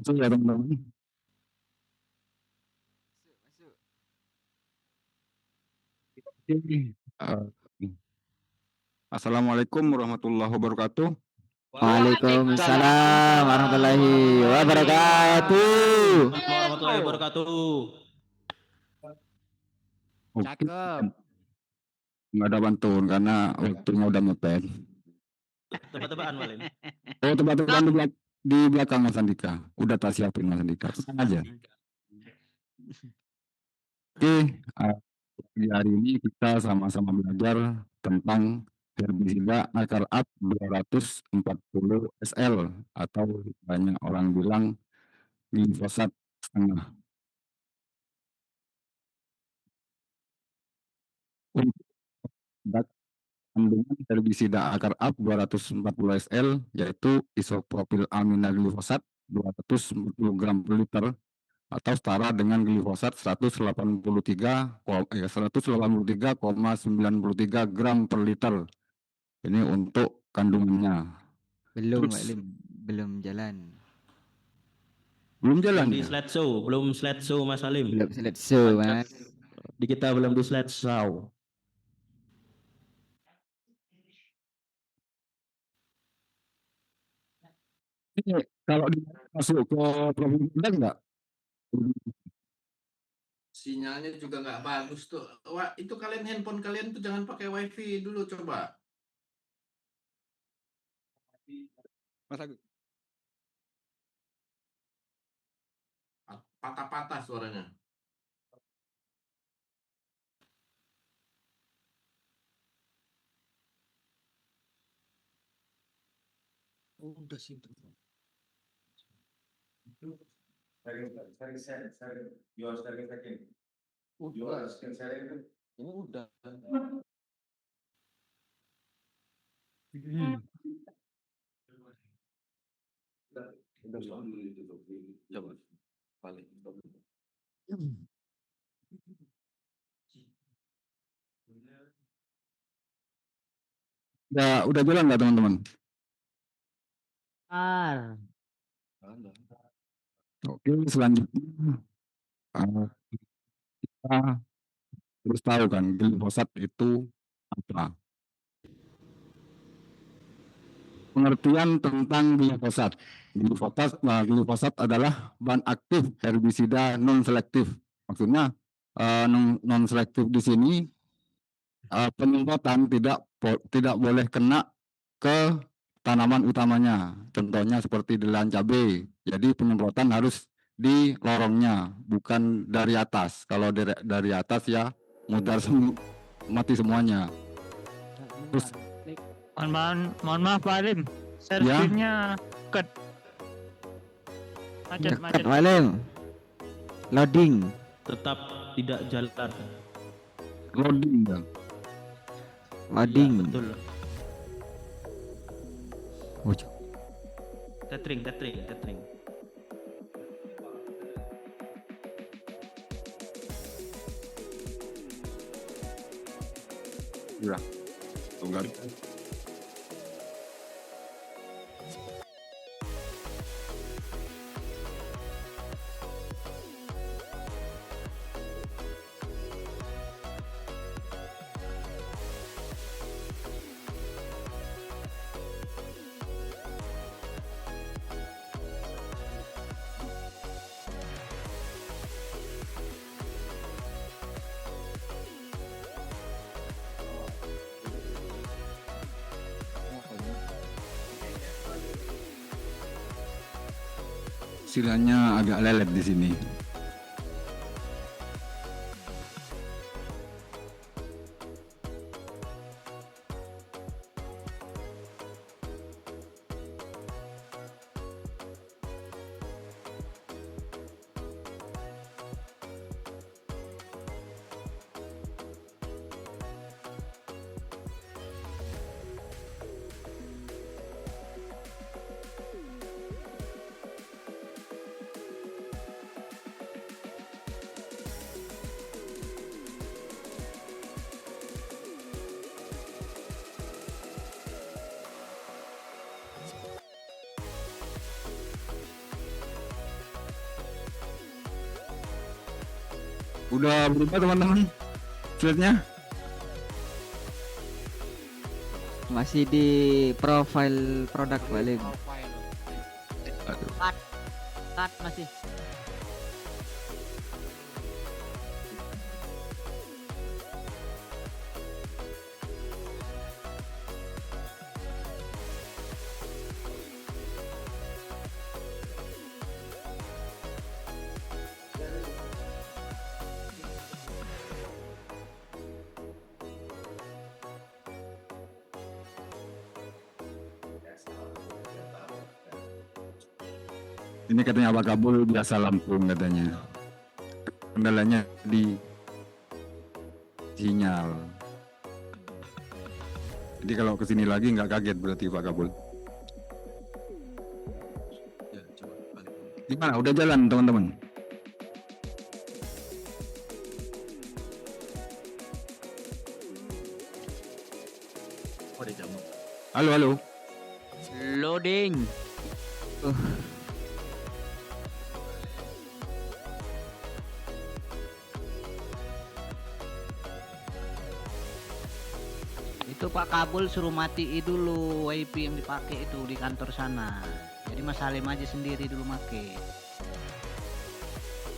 Masuk ya teman-teman. Masuk. Assalamualaikum warahmatullahi wabarakatuh. Waalaikumsalam warahmatullahi wabarakatuh. Warahmatullahi wabarakatuh. Cakep. Nggak ada bantuan karena waktunya udah mepet. Tebak-tebakan Malin. Oh, tebak-tebakan di belakang Mas Andika. Udah tak siapin Mas Andika. Tenang aja. Oke, di hari ini kita sama-sama belajar tentang herbisida akar up 240 SL atau banyak orang bilang glifosat setengah. Untuk kandungan herbisida akar up 240 SL yaitu isopropil amina glifosat 240 gram per liter atau setara dengan glifosat 183,93 gram per liter. Ini untuk kandungannya. Belum, Terus, Pak Lim. Belum jalan. belum jalan Di ya? slideshow, belum slideshow Mas Salim. Belum selesai, Mas. Di kita belum di slideshow. Ini kalau masuk ke provinsi enggak? Sinyalnya juga nggak bagus tuh. Wah, itu kalian handphone kalian tuh jangan pakai wifi dulu coba. Mas Agus. Patah-patah suaranya. Udah sih. Ini udah. Coba balik. Udah jalan nggak teman-teman? Oke, selanjutnya kita harus tahu kan glifosat itu apa. Pengertian tentang glifosat. Glifosat adalah bahan aktif herbisida non selektif. Maksudnya non selektif di sini penyemprotan tidak boleh kena ke tanaman utamanya. Contohnya seperti di lahan cabai. Jadi penyemprotan harus di lorongnya, bukan dari atas. Kalau dari atas ya mudah mati semuanya. Terus Mohon maaf Pak Alim, servisnya cut. Macet. Dekat, Pak Lim. Loading. Tetap tidak jalan. loading ya. Loading. Iya, betul. Oh, Tethering. Ya. Tunggal. Silanya agak lelet di sini. Udah berubah teman-teman slide-nya? Masih di profile produk Pak Lim. Aduh. Cut masih. Ini katanya Abah Kabul biasa Lampung katanya. Kendalanya di sinyal. Jadi kalau kesini lagi nggak kaget berarti Pak Kabul. Ya, coba balik. Gimana? Udah jalan teman-teman? Oh, ada jamu. Halo, halo. Loading. Itu Pak Kabul suruh matiin dulu WiFi yang dipakai itu di kantor sana. Jadi Mas Halim aja sendiri dulu make.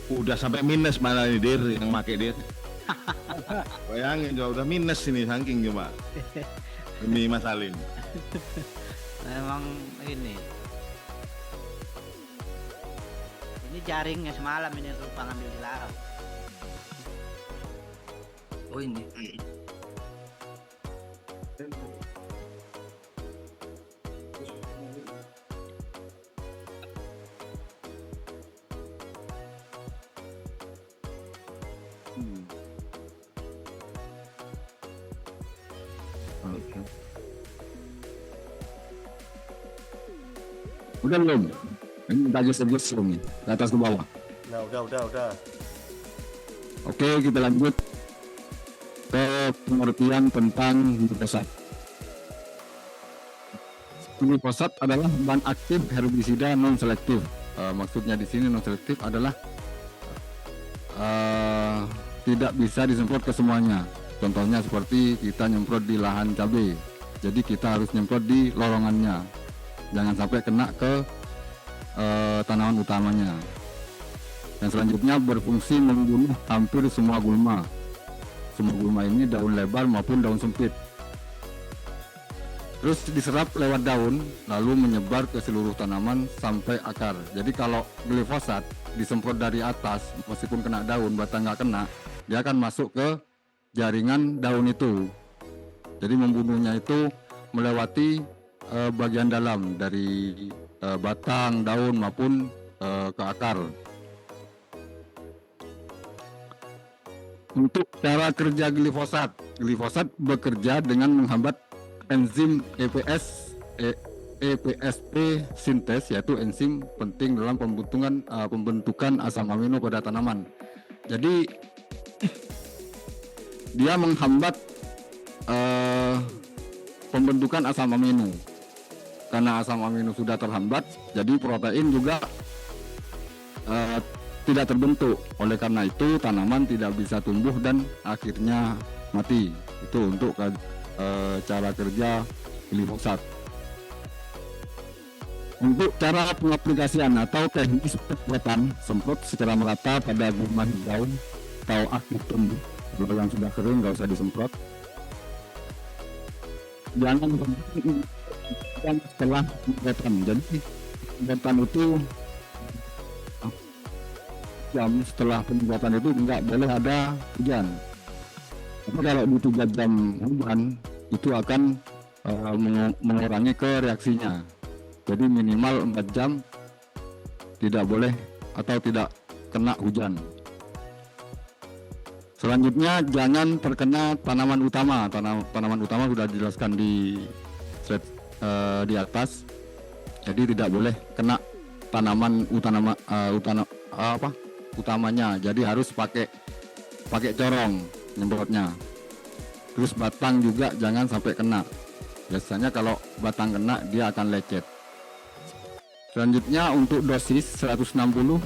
Udah sampai minus malah nih Dir yang make Dir. Bayangin coba udah minus ini saking coba. Demi Mas Salim. Memang ini. Ini jaringnya semalam ini lupa ngambil di laut. Oh ini. Oke. Udah belum? Ini adjust belum nih? Ke atas ke bawah. Nah, udah. Oke, kita lanjut ke pengertian tentang glifosat. Glifosat adalah bahan aktif herbisida non selektif. Maksudnya di sini non selektif adalah tidak bisa disemprot ke semuanya. Contohnya seperti kita nyemprot di lahan cabai. Jadi kita harus nyemprot di lorongannya. Jangan sampai kena ke tanaman utamanya. Dan selanjutnya berfungsi membunuh hampir semua gulma. Semua gulma ini daun lebar maupun daun sempit. Terus diserap lewat daun, lalu menyebar ke seluruh tanaman sampai akar. Jadi kalau glifosat disemprot dari atas, meskipun kena daun, batang nggak kena, dia akan masuk ke jaringan daun itu. Jadi membunuhnya itu melewati bagian dalam dari batang, daun maupun ke akar. Untuk cara kerja glifosat, glifosat bekerja dengan menghambat enzim EPSP sintes, yaitu enzim penting dalam pembentukan asam amino pada tanaman. Jadi dia menghambat pembentukan asam amino. Karena asam amino sudah terhambat, jadi protein juga tidak terbentuk. Oleh karena itu tanaman tidak bisa tumbuh dan akhirnya mati. Itu untuk cara kerja glifosat. Untuk cara pengaplikasian atau teknis pembuatan, semprot secara merata pada gulma hijau atau aktif tumbuh. Kalau yang sudah kering nggak usah disemprot. Jangan setelah pembuatan. Jadi pembuatan itu jam setelah pembuatan itu nggak boleh ada hujan. Tapi kalau di 3 jam hujan itu akan mengurangi ke reaksinya. Jadi minimal 4 jam tidak boleh atau tidak kena hujan. Selanjutnya jangan terkena tanaman utama. Tanaman utama sudah dijelaskan di slide di atas. Jadi tidak boleh kena tanaman utamanya. Jadi harus pakai corong nyemprotnya. Terus batang juga jangan sampai kena. Biasanya kalau batang kena dia akan lecet. Selanjutnya untuk dosis 160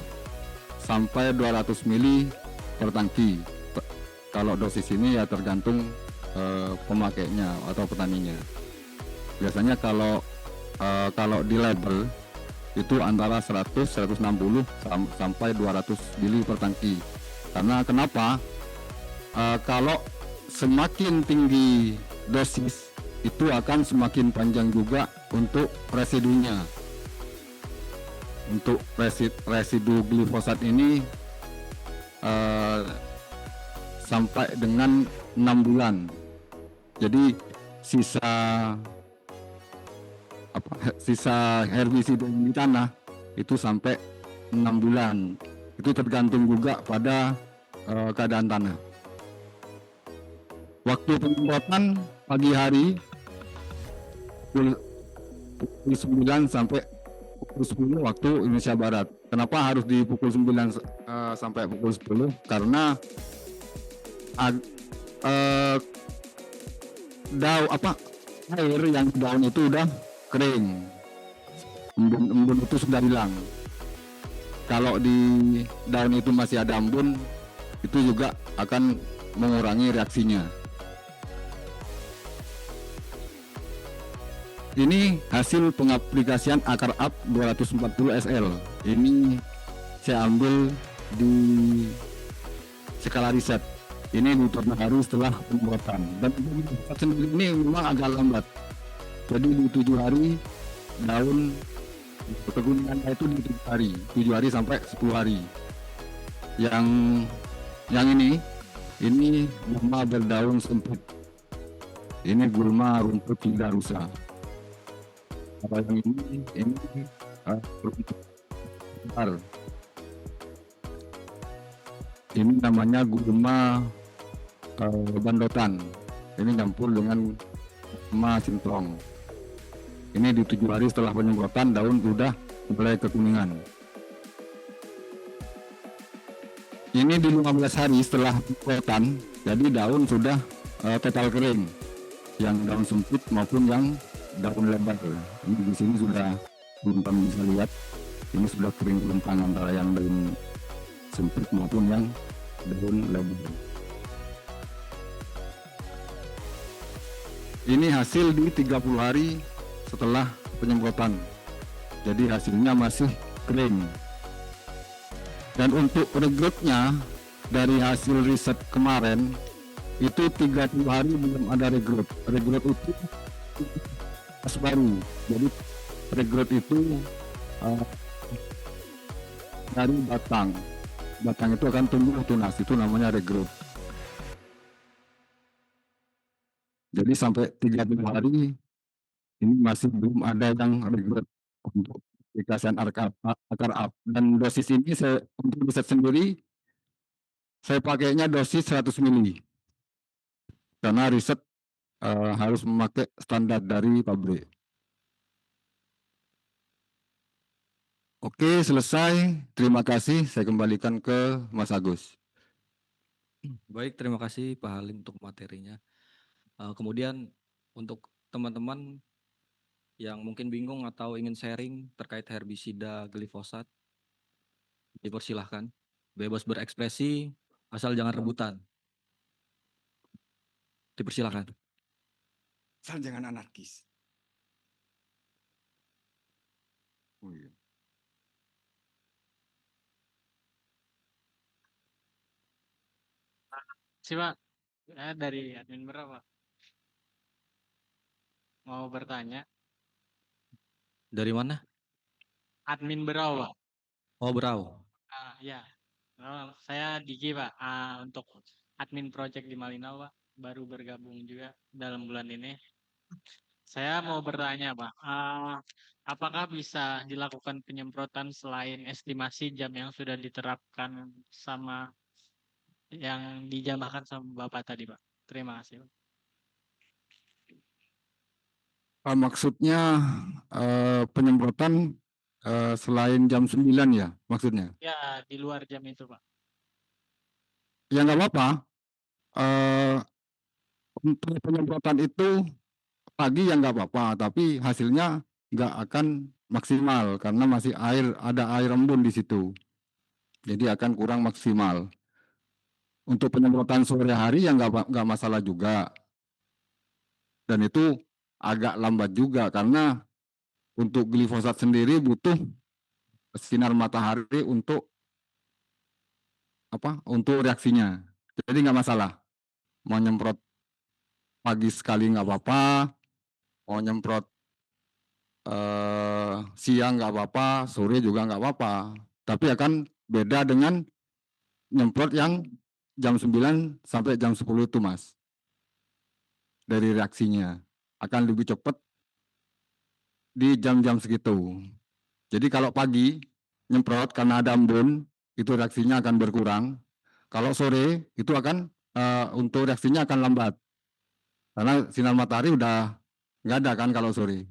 sampai 200 ml per tangki. Kalau dosis ini ya tergantung pemakainya atau petaninya. Biasanya kalau di label itu antara 100, 160 sampai 200 mili per tangki. Karena kenapa? Kalau semakin tinggi dosis itu akan semakin panjang juga untuk residunya. Untuk residu glifosat ini sampai dengan 6 bulan. Jadi sisa herbisida di tanah itu sampai 6 bulan. Itu tergantung juga pada keadaan tanah. Waktu penyemprotan pagi hari pukul 9 sampai pukul 10 waktu Indonesia Barat. Kenapa harus di pukul 9 sampai pukul 10? Karena air yang di daun itu udah kering, embun itu sudah hilang. Kalau di daun itu masih ada embun, itu juga akan mengurangi reaksinya. Ini hasil pengaplikasian akar up 240 SL. Ini saya ambil di skala riset. Ini diperbaharui setelah penyemprotan. Dan ini memang agak lambat. Jadi di 7 hari daun keguningannya itu di 7 hari, 7 hari sampai 10 hari. Yang ini gulma berdaun sempit. Ini gulma rumput tidak rusak. Apa yang ini rumput besar. Ini namanya gulma bandotan. Ini campur dengan gulma sintrong. Ini di 7 hari setelah penyemprotan daun sudah mulai kekuningan. Ini di 15 hari setelah penyemprotan, jadi daun sudah total kering. Yang daun sempit maupun yang daun lebar. Ini di sini sudah teman-teman bisa lihat. Ini sudah kering kelempang antara yang daun sempit maupun yang daun lebar. Ini hasil di 30 hari setelah penyemprotan. Jadi hasilnya masih kering. Dan untuk regrowth-nya dari hasil riset kemarin itu 30 hari belum ada regrowth. Regrowth itu pas baru. Jadi regrowth itu dari batang. Batang itu akan tumbuh tunas, itu namanya regrowth. Jadi sampai 30 hari ini masih belum ada yang regrowth untuk aplikasian akar up. Dan dosis ini untuk riset sendiri saya pakainya dosis 100 mili. Karena riset harus memakai standar dari pabrik. Oke, selesai. Terima kasih. Saya kembalikan ke Mas Agus. Baik, terima kasih Pak Halim untuk materinya. Kemudian untuk teman-teman yang mungkin bingung atau ingin sharing terkait herbisida glifosat, dipersilahkan. Bebas berekspresi, asal jangan rebutan. Dipersilahkan. Asal jangan anarkis. Oh, iya. Pak, dari admin berapa? Mau bertanya. Dari mana? Admin berapa? Oh, Berau. Ya, saya Diki Pak. Untuk admin project di Malinau Pak, baru bergabung juga dalam bulan ini. Saya mau bertanya Pak, apakah bisa dilakukan penyemprotan selain estimasi jam yang sudah diterapkan sama yang dijamahkan sama Bapak tadi Pak? Terima kasih Pak. Maksudnya penyemprotan selain jam 9 ya maksudnya? Ya, di luar jam itu Pak. Ya nggak apa-apa. Untuk penyemprotan itu pagi ya nggak apa-apa, tapi hasilnya nggak akan maksimal karena masih ada air embun di situ. Jadi akan kurang maksimal. Untuk penyemprotan sore hari ya nggak masalah juga. Dan itu agak lambat juga karena untuk glifosat sendiri butuh sinar matahari untuk reaksinya. Jadi nggak masalah. Mau nyemprot pagi sekali nggak apa-apa, mau nyemprot siang nggak apa-apa, sore juga nggak apa-apa. Tapi akan beda dengan nyemprot yang jam 9 sampai jam 10 itu, Mas. Dari reaksinya akan lebih cepat di jam-jam segitu. Jadi kalau pagi nyemprot karena ada embun, itu reaksinya akan berkurang. Kalau sore itu akan untuk reaksinya akan lambat. Karena sinar matahari udah nggak ada kan kalau sore.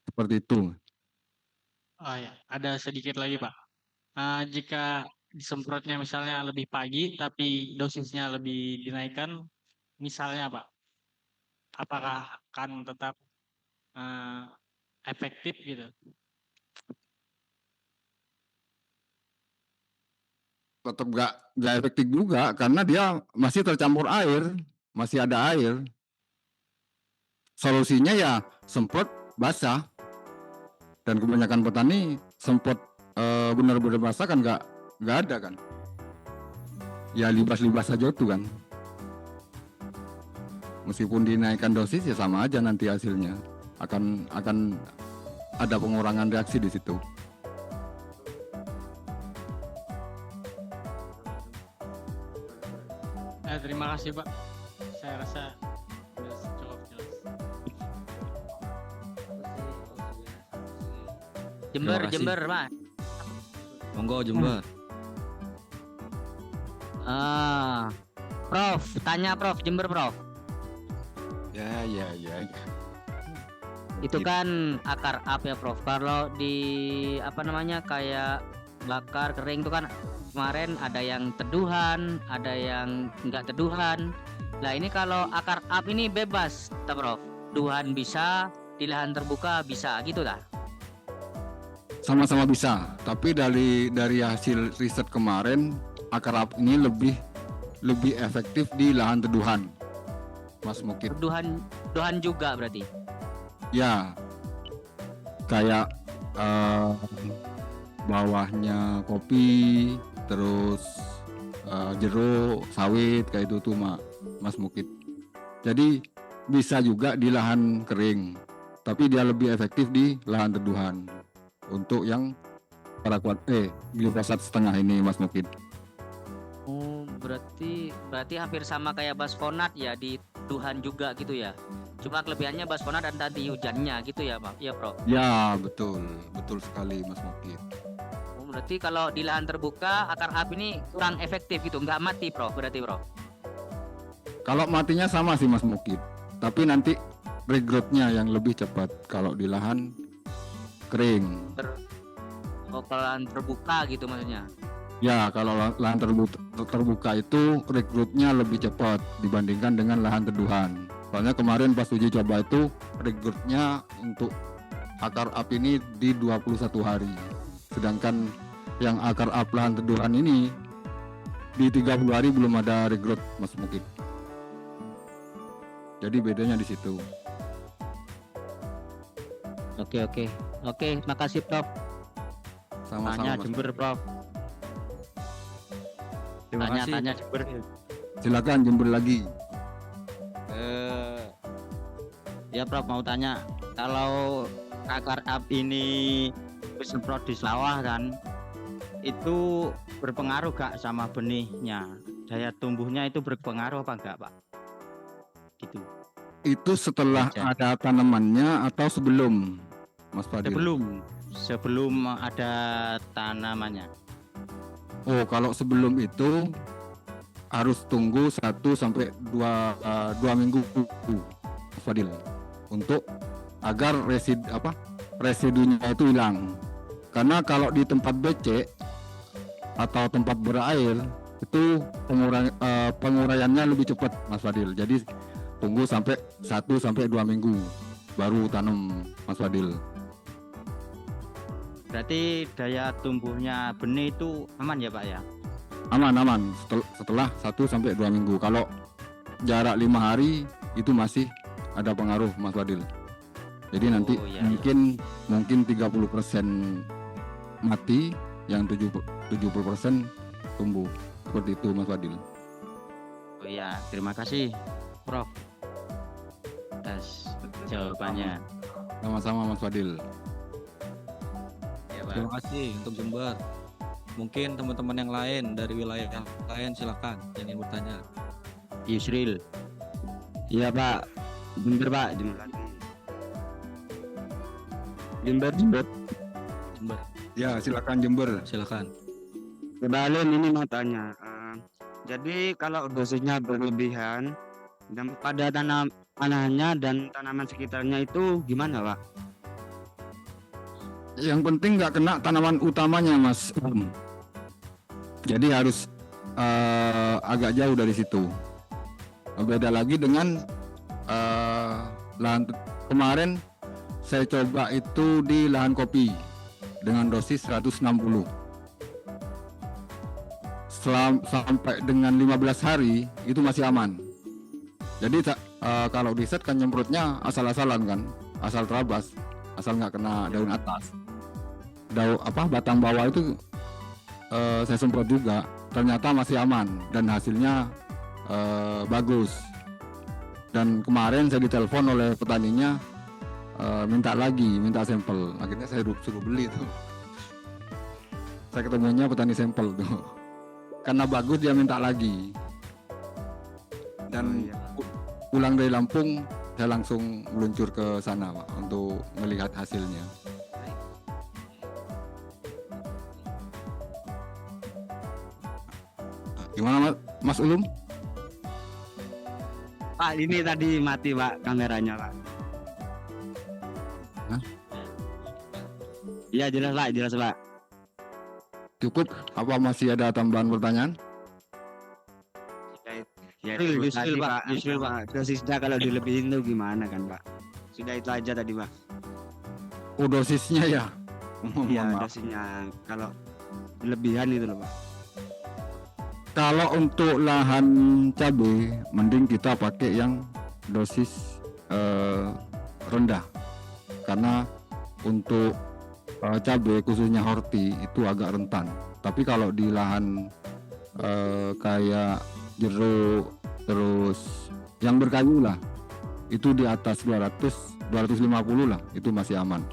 Seperti itu. Oh ya, ada sedikit lagi Pak. Jika disemprotnya misalnya lebih pagi tapi dosisnya lebih dinaikkan, misalnya Pak, apakah akan tetap efektif gitu? Tetap nggak efektif juga karena dia masih tercampur air, masih ada air. Solusinya ya semprot basah. Dan kebanyakan petani semprot benar-benar basah kan nggak ada kan. Ya libas-libas saja itu kan. Meskipun dinaikkan dosis ya sama aja nanti hasilnya. Akan ada pengurangan reaksi di situ. Terima kasih Pak. Saya rasa sudah cukup jelas. Jember, kasih. Jember, Mas. Monggo Jember. Prof, tanya Prof, Jember Prof. Ya. Itu kan akar up ya Prof. Kalau di kayak bakar kering itu kan kemarin ada yang teduhan, ada yang enggak teduhan. Nah ini kalau akar up ini bebas, Prof. Teduhan bisa, di lahan terbuka bisa, gitu lah. Sama-sama bisa, tapi dari hasil riset kemarin akar up ini lebih efektif di lahan teduhan, Mas Mukit. Teduhan juga berarti. Ya, kayak bawahnya kopi, terus jeruk, sawit kayak itu tuh Mas Mukit. Jadi bisa juga di lahan kering, tapi dia lebih efektif di lahan teduhan. Untuk yang glifosat setengah ini Mas Mukit. Oh, berarti hampir sama kayak basfonat ya, di teduhan juga gitu ya. Cuma kelebihannya basfonat dan tadi hujannya gitu ya, Pak. Ya, Prof. Ya, betul sekali Mas Mukit. Oh, berarti kalau di lahan terbuka akar up ini kurang efektif gitu, nggak mati, Prof. Berarti, Prof. Kalau matinya sama sih Mas Mukit, tapi nanti regrowth-nya yang lebih cepat kalau di lahan kering. Kalau lahan terbuka gitu maksudnya. Ya, kalau lahan terbuka itu regrowth-nya lebih cepat dibandingkan dengan lahan teduhan. Soalnya kemarin pas uji coba itu regrowth-nya untuk akar up ini di 21 hari. Sedangkan yang akar up lahan teduhan ini di 30 hari belum ada regrowth Mas Mukit. Jadi bedanya di situ. Oke, makasih Prof. Sama-sama Tanya Mas. Jember, Prof. Terima kasih. Tanya Jember. Silakan Jember lagi. Ya Prof, mau tanya, kalau akar up ini disemprot di sawah kan, itu berpengaruh gak sama benihnya? Daya tumbuhnya itu berpengaruh apa enggak, Pak? Gitu. Itu setelah Aja. ada tanamannya atau sebelum, Mas Fadil? Sebelum ada tanamannya. Oh, kalau sebelum itu harus tunggu 1 sampai 2 minggu, Mas Fadil, untuk agar residunya itu hilang. Karena kalau di tempat becek atau tempat berair itu penguraiannya lebih cepat, Mas Fadil. Jadi tunggu sampai 1 sampai 2 minggu baru tanam, Mas Fadil. Berarti daya tumbuhnya benih itu aman ya Pak ya? aman setelah 1 sampai 2 minggu. Kalau jarak 5 hari itu masih ada pengaruh, Mas Fadil. Jadi nanti Oh, iya, mungkin 30% mati, yang 70% tumbuh. Seperti itu, Mas Fadil. Oh iya, terima kasih Prof atas jawabannya. Sama-sama, Mas Fadil. Ya, Pak. Terima kasih untuk Jember. Mungkin teman-teman yang lain dari wilayah yang lain silakan yang ingin bertanya. Yusril. Iya Pak. Jember Pak. Jember. Jember, Ya, silakan Jember. silakan. Kembali ini mau tanya. Jadi kalau dosisnya berlebihan dan pada tanahnya dan tanaman sekitarnya itu gimana Pak? Yang penting nggak kena tanaman utamanya, Mas. Jadi harus agak jauh dari situ. Beda lagi dengan lahan kemarin saya coba itu di lahan kopi dengan dosis 160. Sampai dengan 15 hari itu masih aman. Jadi kalau riset kan nyemprotnya asal-asalan kan, asal terabas, asal nggak kena daun atas. Batang bawah itu saya semprot juga, ternyata masih aman dan hasilnya bagus. Dan kemarin saya ditelepon oleh petaninya, minta sampel. Akhirnya saya suruh beli tuh. Saya ketemunya petani sampel tuh, karena bagus dia minta lagi. Dan pulang dari Lampung saya langsung meluncur ke sana Pak, untuk melihat hasilnya. Gimana Mas Ulum? Pak ini tadi mati Pak kameranya Pak. Hah? Iya jelas Pak. Cukup? Apa masih ada tambahan pertanyaan? Ya, Yusril, Pak. Yusril Pak. Dosisnya kalau dilebihin tuh gimana kan Pak? Sudah itu aja tadi Pak. Oh, dosisnya ya? Iya Mohon maaf. dosisnya kalau berlebihan itu loh Pak. Kalau untuk lahan cabai, mending kita pakai yang dosis rendah, karena untuk cabai khususnya horti itu agak rentan. Tapi kalau di lahan kayak jeruk, terus yang berkayu lah, itu di atas 250 lah, itu masih aman.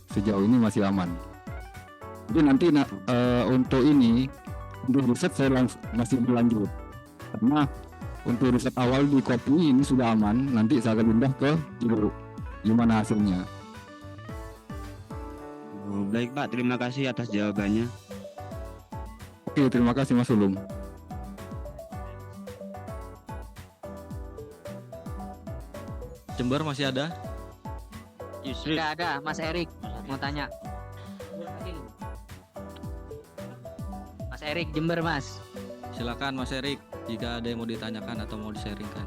Sejauh ini masih aman. Jadi nanti untuk riset saya masih berlanjut, karena untuk riset awal di kopi ini sudah aman. Nanti saya akan pindah ke jeruk, gimana hasilnya. Oh, baik Pak, terima kasih atas jawabannya. Oke, terima kasih Mas Ulum. Jember masih ada? Yusril. Tidak ada, Mas Erik mau tanya. Mas Erik Jember Mas. Silakan Mas Erik, jika ada yang mau ditanyakan atau mau di-sharingkan.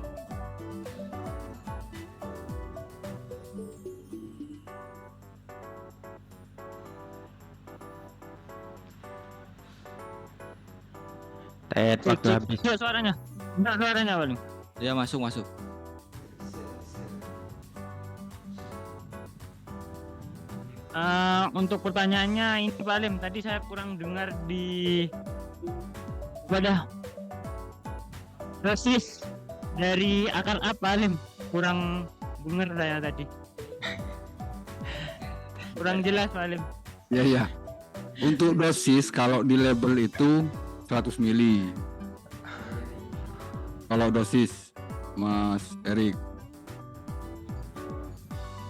Waktu habis. Suaranya. Enggak suaranya paling. Ya, masuk. Untuk pertanyaannya ini Pak Alim, tadi saya kurang dengar di pada dosis dari akar apa Alim, kurang dengar saya tadi. Kurang jelas Pak Alim. Ya. Untuk dosis kalau di label itu 100 mili. Kalau dosis, Mas Erik.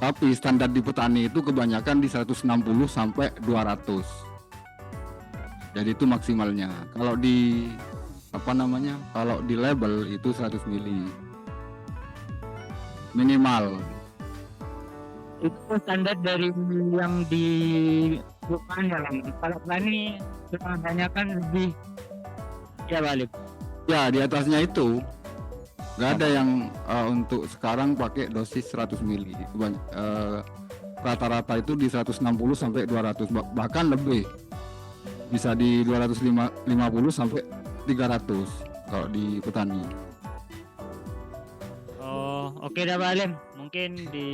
Tapi standar di petani itu kebanyakan di 160 sampai 200. Jadi itu maksimalnya. Kalau di kalau di label itu 100 mili. Minimal. Itu standar dari yang di bukan dalam. Kalau petani kebanyakan lebih ya Pak Alim. Ya, di atasnya itu. Gak ada yang untuk sekarang pakai dosis 100 mili. Rata-rata itu di 160 sampai 200, bahkan lebih. bisa di 250 sampai 300 kalau di petani. Oh, oke dah Pak Alim. Mungkin di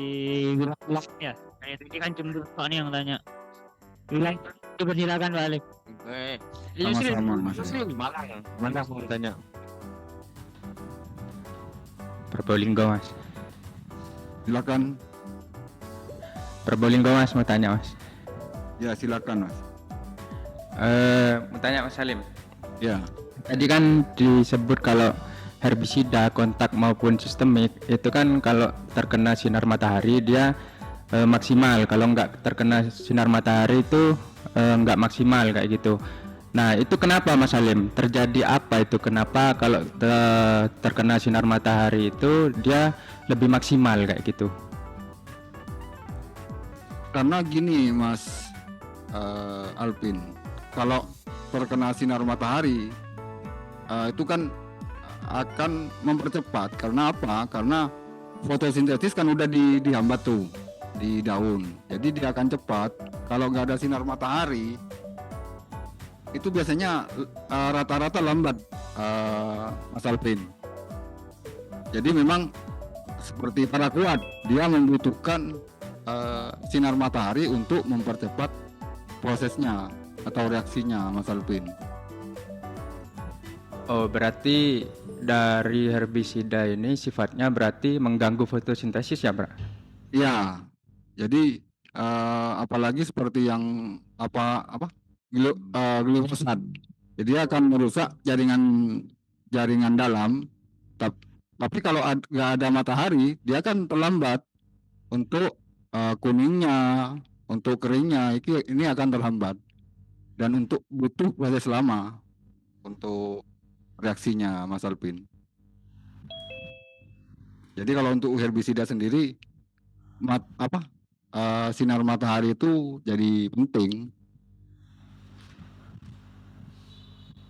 wilayah ya. Kayak tadi kan cuma Tony yang tanya. Wilayah coba silakan Pak Alim. Sama-sama, Mas. Mana mau tanya? Probolinggo Mas. Silakan. Probolinggo Mas mau tanya Mas. Ya, silakan, Mas. Mau tanya Mas Salim. Ya. Tadi kan disebut kalau herbisida kontak maupun sistemik itu kan kalau terkena sinar matahari dia maksimal, kalau nggak terkena sinar matahari itu nggak maksimal kayak gitu. Nah itu kenapa Mas Salim? Terjadi apa itu? Kenapa kalau terkena sinar matahari itu dia lebih maksimal kayak gitu? Karena gini, Mas Alvin, kalau terkena sinar matahari itu kan akan mempercepat. Karena apa? Karena fotosintesis kan udah dihambat tuh di daun, jadi dia akan cepat. Kalau nggak ada sinar matahari itu biasanya rata-rata lambat, Mas Alvin. Jadi memang seperti paraquat, dia membutuhkan sinar matahari untuk mempercepat prosesnya atau reaksinya, Mas Alvin. Oh berarti dari herbisida ini sifatnya berarti mengganggu fotosintesis ya, Bro? Ya, jadi apalagi seperti yang glifosat, jadi dia akan merusak jaringan dalam. Tapi kalau nggak ada matahari, dia akan terlambat untuk kuningnya, untuk keringnya, ini akan terlambat dan untuk butuh proses lama untuk reaksinya, Mas Alvin. Jadi kalau untuk herbisida sendiri sinar matahari itu jadi penting.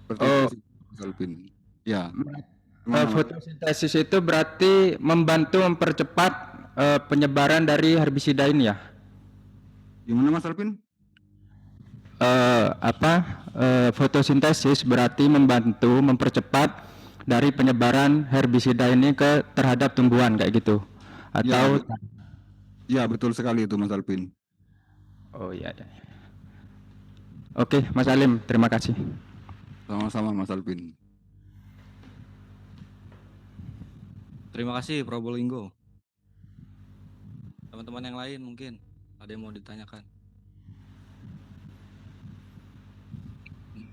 Seperti itu, Mas Alvin. Ya. Fotosintesis itu berarti membantu mempercepat penyebaran dari herbisida ini ya? Gimana Mas Alvin? Fotosintesis berarti membantu mempercepat dari penyebaran herbisida ini terhadap tumbuhan kayak gitu atau ya betul sekali itu Mas Alvin. Oh iya ya. Oke Mas Alim, terima kasih. Sama-sama Mas Alvin. Terima kasih Probolinggo. Teman-teman yang lain mungkin ada yang mau ditanyakan.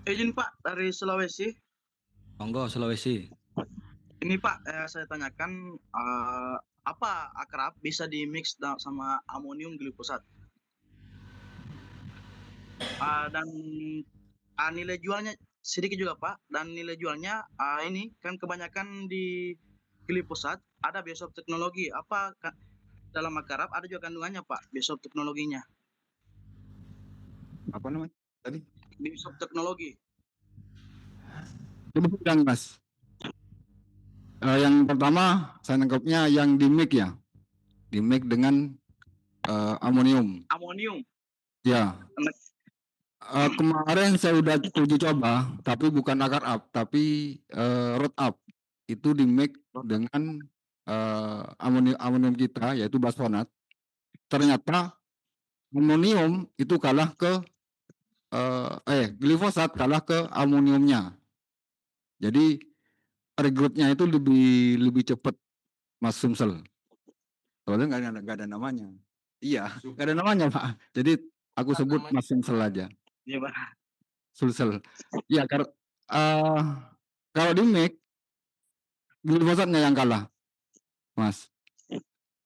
Izin Pak dari Sulawesi. Monggo Sulawesi. Ini Pak, saya tanyakan apa akrab bisa di mix sama amonium glifosat? Dan nilai jualnya sedikit juga Pak, dan nilai jualnya ini kan kebanyakan di glifosat ada biosop teknologi. Apa dalam akrab ada juga kandungannya Pak, biosop teknologinya? Apa namanya tadi? Biosop teknologi. Coba bilang Mas. Yang pertama saya nangkapnya yang dimik ya, dimik dengan amonium. Amonium. Ya. Kemarin saya udah uji coba, tapi bukan akar up, tapi root up. Itu dimik dengan amonium kita, yaitu basfonat. Ternyata amonium itu kalah ke glifosat kalah ke amoniumnya. Jadi regrowth-nya itu lebih cepat, Mas Sumsel. Soalnya nggak ada namanya. Iya, nggak ada namanya Pak. Jadi aku sebut Mas Sumsel aja. Iya Pak. Sulsel. Iya, kalau di make glifosatnya yang kalah, Mas.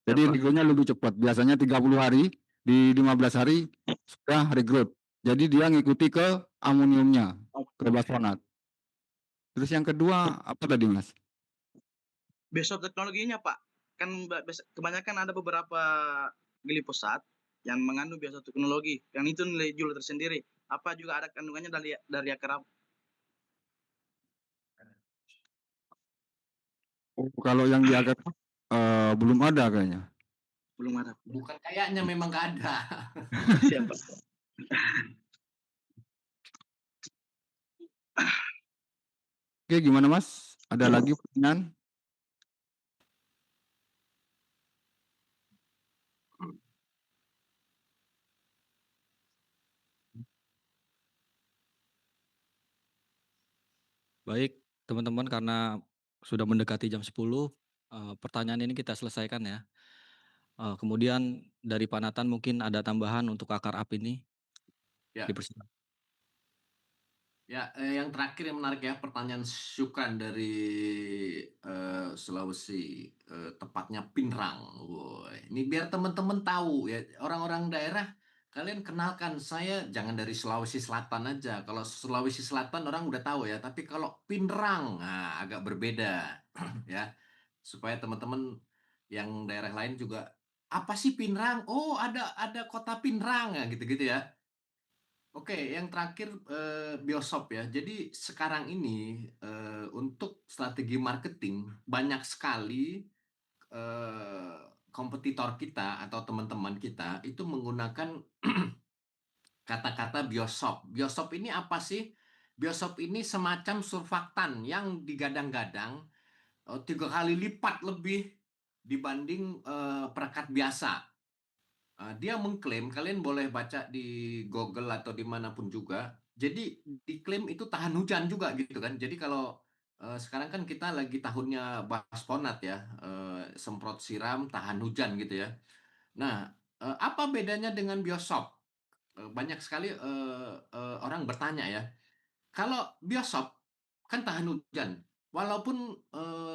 Jadi regrowth-nya lebih cepat. Biasanya 30 hari, di 15 hari sudah regrowth. Jadi dia ngikuti ke amoniumnya, ke basfonat. Terus yang kedua apa tadi Mas? Biosop teknologinya Pak, kan kebanyakan ada beberapa glifosat yang mengandung biosop teknologi, yang itu nilai jual tersendiri. Apa juga ada kandungannya dari akar? Kalau yang di akar belum ada kayaknya. Belum ada. Bukan kayaknya, memang nggak ada. Siapa? Oke, gimana Mas? Ada lagi pertanyaan? Baik, teman-teman, karena sudah mendekati jam 10, pertanyaan ini kita selesaikan ya. Kemudian dari Pak Nathan mungkin ada tambahan untuk akar up ini? Ya. Dipersilakan. Ya, yang terakhir yang menarik ya, pertanyaan Syukran dari Sulawesi, tepatnya Pinrang. Woi, ini biar teman-teman tahu ya, orang-orang daerah, kalian kenalkan saya jangan dari Sulawesi Selatan aja. Kalau Sulawesi Selatan orang udah tahu ya, tapi kalau Pinrang, nah, agak berbeda ya, supaya teman-teman yang daerah lain juga apa sih Pinrang? Oh, ada kota Pinrang ya, gitu-gitu ya. Oke, yang terakhir bioskop ya. Jadi sekarang ini untuk strategi marketing banyak sekali kompetitor kita atau teman-teman kita itu menggunakan kata-kata bioskop. Bioskop ini apa sih? Bioskop ini semacam surfaktan yang digadang-gadang 3 kali lipat lebih dibanding perekat biasa. Dia mengklaim, kalian boleh baca di Google atau dimanapun juga. Jadi diklaim itu tahan hujan juga gitu kan. Jadi kalau sekarang kan kita lagi tahunnya Basponat ya, semprot siram tahan hujan gitu ya. Nah, apa bedanya dengan bioskop? Banyak sekali orang bertanya ya. Kalau bioskop kan tahan hujan. Walaupun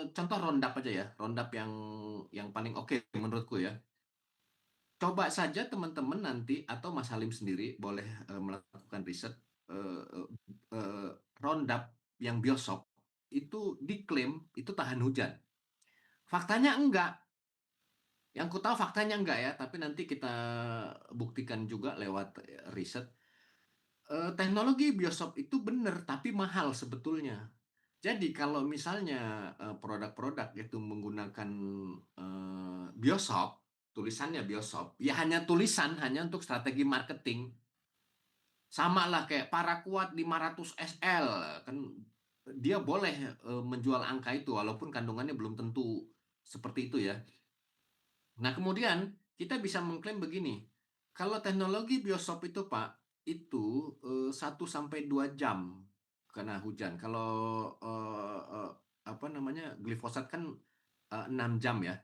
contoh rondap aja ya, rondap yang paling oke menurutku ya. Coba saja teman-teman nanti atau Mas Halim sendiri boleh melakukan riset rondap yang bioskop itu diklaim itu tahan hujan. Faktanya enggak. Yang ku tahu faktanya enggak ya, tapi nanti kita buktikan juga lewat riset. Teknologi bioskop itu benar tapi mahal sebetulnya. Jadi kalau misalnya produk-produk itu menggunakan bioskop, tulisannya bioskop, ya hanya tulisan, hanya untuk strategi marketing. Sama lah kayak Paraquat 500 SL, kan dia boleh menjual angka itu walaupun kandungannya belum tentu seperti itu ya. Nah kemudian kita bisa mengklaim begini, kalau teknologi bioskop itu Pak, itu 1-2 jam kena hujan. Kalau apa namanya glifosat kan 6 jam ya.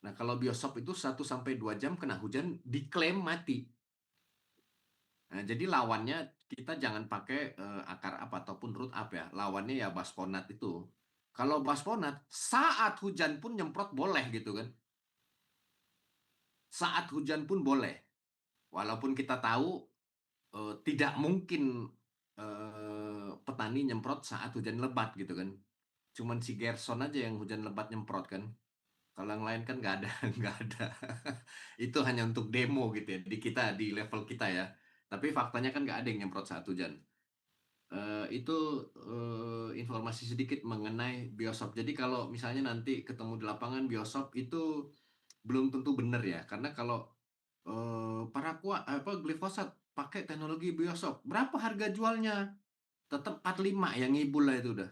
Nah kalau bioskop itu 1-2 jam kena hujan diklaim mati. Nah, jadi lawannya kita jangan pakai akar up ataupun root up ya. Lawannya ya basponat itu. Kalau basponat saat hujan pun nyemprot boleh gitu kan. Saat hujan pun boleh. Walaupun kita tahu tidak mungkin petani nyemprot saat hujan lebat gitu kan. Cuman si Gerson aja yang hujan lebat nyemprot kan. Kalau yang lain kan nggak ada, nggak ada. Itu hanya untuk demo gitu ya. Di kita, di level kita ya. Tapi faktanya kan nggak ada yang nyemprot saat hujan. Itu informasi sedikit mengenai bioskop. Jadi kalau misalnya nanti ketemu di lapangan bioskop itu belum tentu benar ya. Karena kalau Paraquat apa glifosat pakai teknologi bioskop, berapa harga jualnya? Tetap 45 yang ngibul lah itu udah.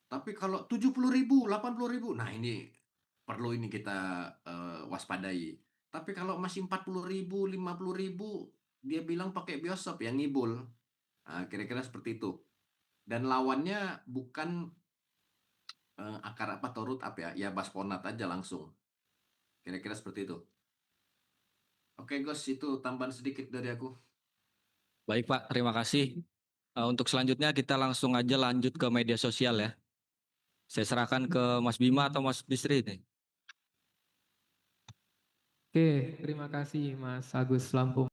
Tapi kalau 70.000, 80.000, nah ini perlu ini kita waspadai. Tapi kalau masih 40.000, 50.000, dia bilang pakai bioskop yang ngibul. Nah, kira-kira seperti itu. Dan lawannya bukan akar apa atau root up ya, ya basponat aja langsung. Kira-kira seperti itu. Oke, Gus, itu tambahan sedikit dari aku. Baik Pak, terima kasih. Untuk selanjutnya kita langsung aja lanjut ke media sosial ya. Saya serahkan ke Mas Bima atau Mas Bisri nih. Oke, terima kasih Mas Agus Lampung.